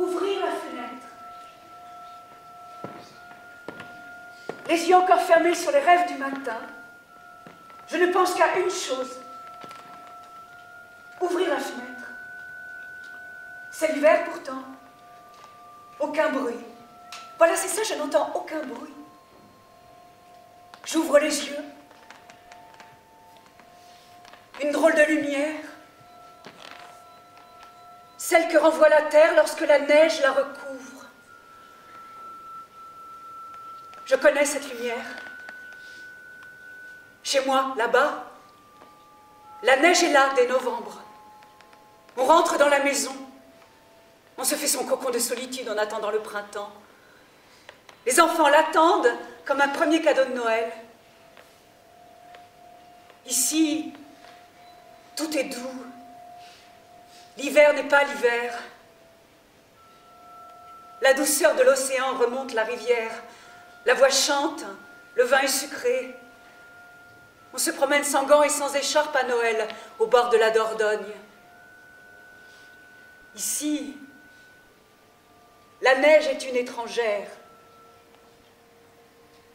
Ouvrir la fenêtre. Les yeux encore fermés sur les rêves du matin, je ne pense qu'à une chose. Ouvrir la fenêtre. C'est l'hiver pourtant. Aucun bruit. Voilà, c'est ça, je n'entends aucun bruit. J'ouvre les yeux. Une drôle de lumière. Celle que renvoie la terre lorsque la neige la recouvre. Je connais cette lumière. Chez moi, là-bas, la neige est là dès novembre. On rentre dans la maison. On se fait son cocon de solitude en attendant le printemps. Les enfants l'attendent comme un premier cadeau de Noël. Ici, tout est doux. L'hiver n'est pas l'hiver. La douceur de l'océan remonte la rivière. La voix chante, le vin est sucré. On se promène sans gants et sans écharpe à Noël, au bord de la Dordogne. Ici, la neige est une étrangère.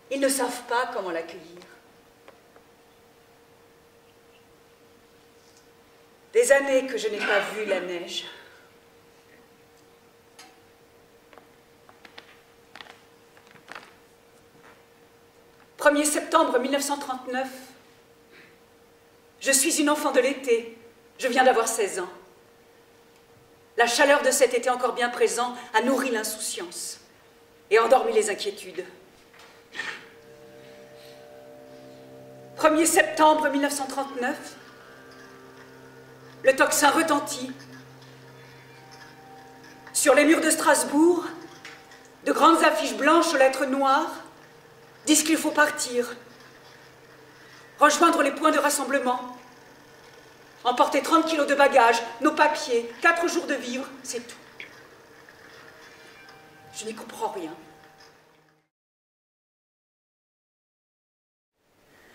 Ils ne savent pas comment l'accueillir. Des années que je n'ai pas vu la neige. « 1er septembre 1939. Je suis une enfant de l'été. Je viens d'avoir 16 ans. La chaleur de cet été encore bien présent a nourri l'insouciance et endormi les inquiétudes. 1er septembre 1939. Le tocsin retentit. Sur les murs de Strasbourg, de grandes affiches blanches aux lettres noires disent qu'il faut partir, rejoindre les points de rassemblement, emporter 30 kilos de bagages, nos papiers, 4 jours de vivres, c'est tout. Je n'y comprends rien.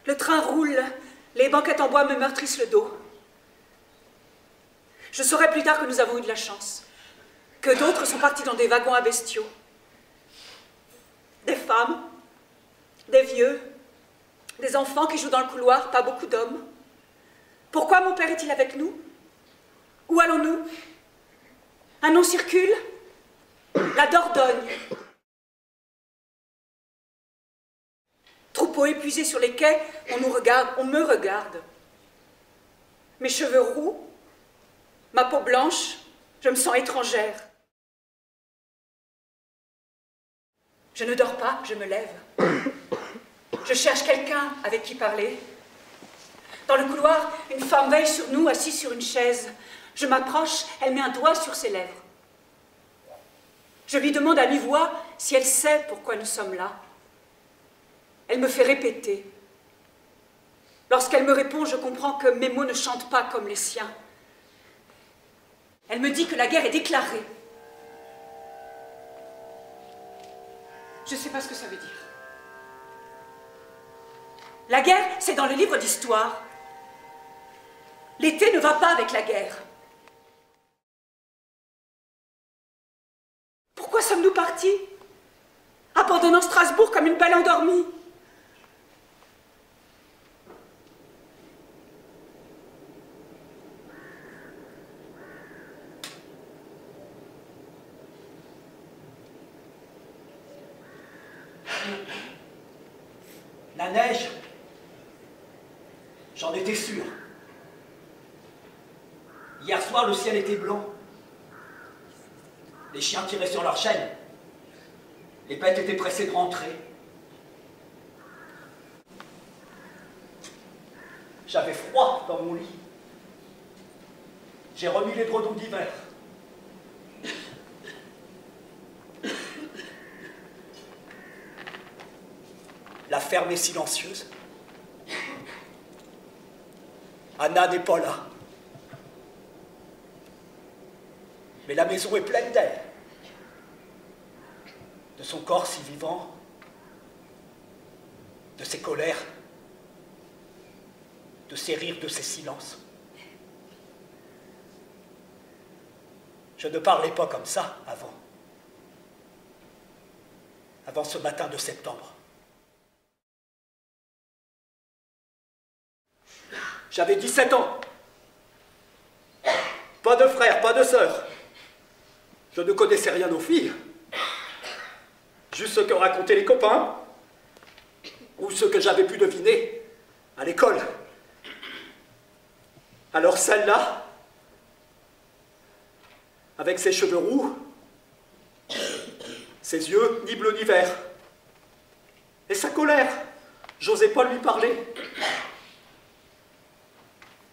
Le train roule, les banquettes en bois me meurtrissent le dos. Je saurai plus tard que nous avons eu de la chance, que d'autres sont partis dans des wagons à bestiaux. Des femmes, des vieux, des enfants qui jouent dans le couloir, pas beaucoup d'hommes. Pourquoi mon père est-il avec nous? Où allons-nous? Un nom circule? La Dordogne. Troupeau épuisé sur les quais, on nous regarde, on me regarde. Mes cheveux roux, ma peau blanche, je me sens étrangère. Je ne dors pas, je me lève. Je cherche quelqu'un avec qui parler. Dans le couloir, une femme veille sur nous, assise sur une chaise. Je m'approche, elle met un doigt sur ses lèvres. Je lui demande à mi-voix si elle sait pourquoi nous sommes là. Elle me fait répéter. Lorsqu'elle me répond, je comprends que mes mots ne chantent pas comme les siens. Elle me dit que la guerre est déclarée. Je ne sais pas ce que ça veut dire. La guerre, c'est dans les livres d'histoire. L'été ne va pas avec la guerre. Pourquoi sommes-nous partis, abandonnant Strasbourg comme une belle endormie? La neige, j'en étais sûr. Hier soir, le ciel était blanc. Les chiens tiraient sur leurs chaînes. Les bêtes étaient pressées de rentrer. J'avais froid dans mon lit. J'ai remis les bredons d'hiver. La ferme est silencieuse. Anna n'est pas là. Mais la maison est pleine d'elle. De son corps si vivant, de ses colères, de ses rires, de ses silences. Je ne parlais pas comme ça avant. Avant ce matin de septembre. J'avais 17 ans. Pas de frère, pas de sœur. Je ne connaissais rien aux filles. Juste ce que racontaient les copains. Ou ce que j'avais pu deviner à l'école. Alors celle-là, avec ses cheveux roux, ses yeux ni bleus ni verts, et sa colère, j'osais pas lui parler.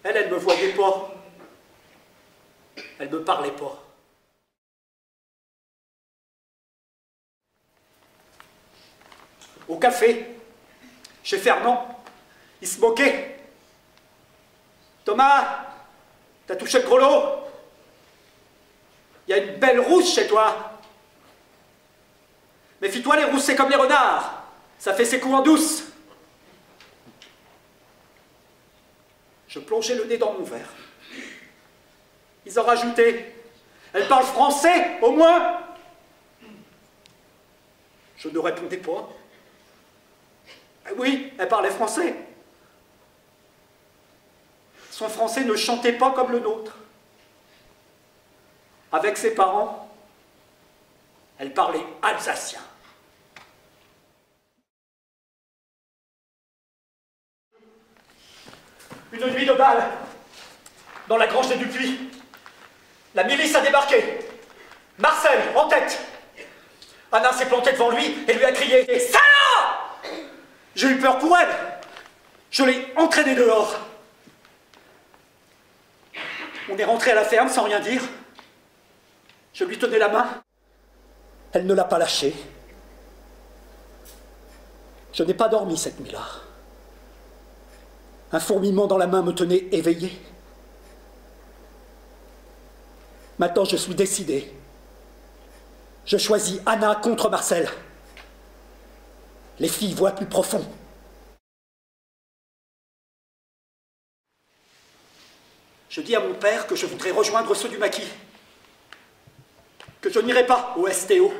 Elle me voyait pas. Elle me parlait pas. Au café, chez Fernand, il se moquait. Thomas, t'as touché le gros lot? Il y a une belle rousse chez toi. Méfie-toi, les rousses, c'est comme les renards. Ça fait ses coups en douce. Je plongeais le nez dans mon verre. Ils en rajoutaient. Elle parle français, au moins. Je ne répondais pas. Oui, elle parlait français. Son français ne chantait pas comme le nôtre. Avec ses parents, elle parlait alsacien. Une nuit de bal, dans la grange des Dupuis. La milice a débarqué. Marcel, en tête. Anna s'est plantée devant lui et lui a crié « Salaud !» J'ai eu peur pour elle. Je l'ai entraînée dehors. On est rentré à la ferme sans rien dire. Je lui tenais la main. Elle ne l'a pas lâchée. Je n'ai pas dormi cette nuit-là. Un fourmillement dans la main me tenait éveillé. Maintenant, je suis décidé. Je choisis Anna contre Marcel. Les filles voient plus profond. Je dis à mon père que je voudrais rejoindre ceux du maquis. Que je n'irai pas au STO.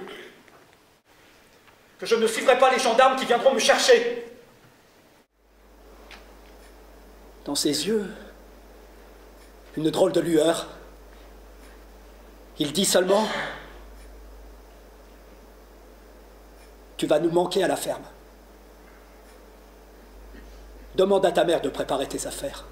Que je ne suivrai pas les gendarmes qui viendront me chercher. Dans ses yeux, une drôle de lueur. Il dit seulement « Tu vas nous manquer à la ferme. Demande à ta mère de préparer tes affaires. »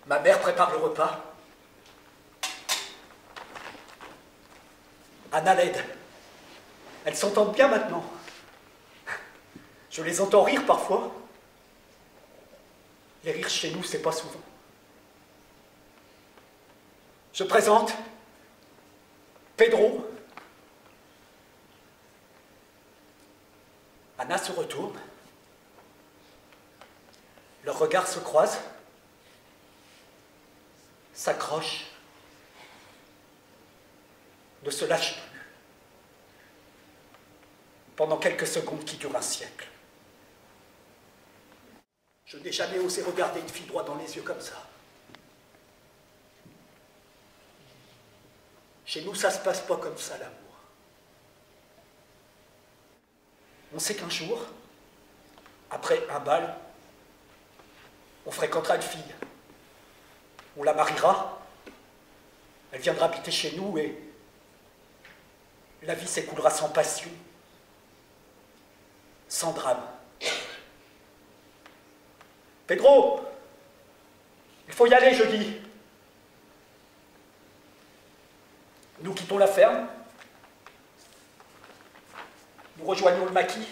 Ma mère prépare le repas. Anna l'aide. Elles s'entendent bien maintenant. Je les entends rire parfois. Les rires chez nous, c'est pas souvent. Je présente Pedro. Anna se retourne. Leurs regards se croisent, s'accrochent, ne se lâchent plus. Pendant quelques secondes qui durent un siècle. Je n'ai jamais osé regarder une fille droit dans les yeux comme ça. Chez nous, ça ne se passe pas comme ça, l'amour. On sait qu'un jour, après un bal, on fréquentera une fille. On la mariera, elle viendra habiter chez nous et la vie s'écoulera sans passion, sans drame. Pedro, il faut y aller, je dis. Nous quittons la ferme, nous rejoignons le maquis.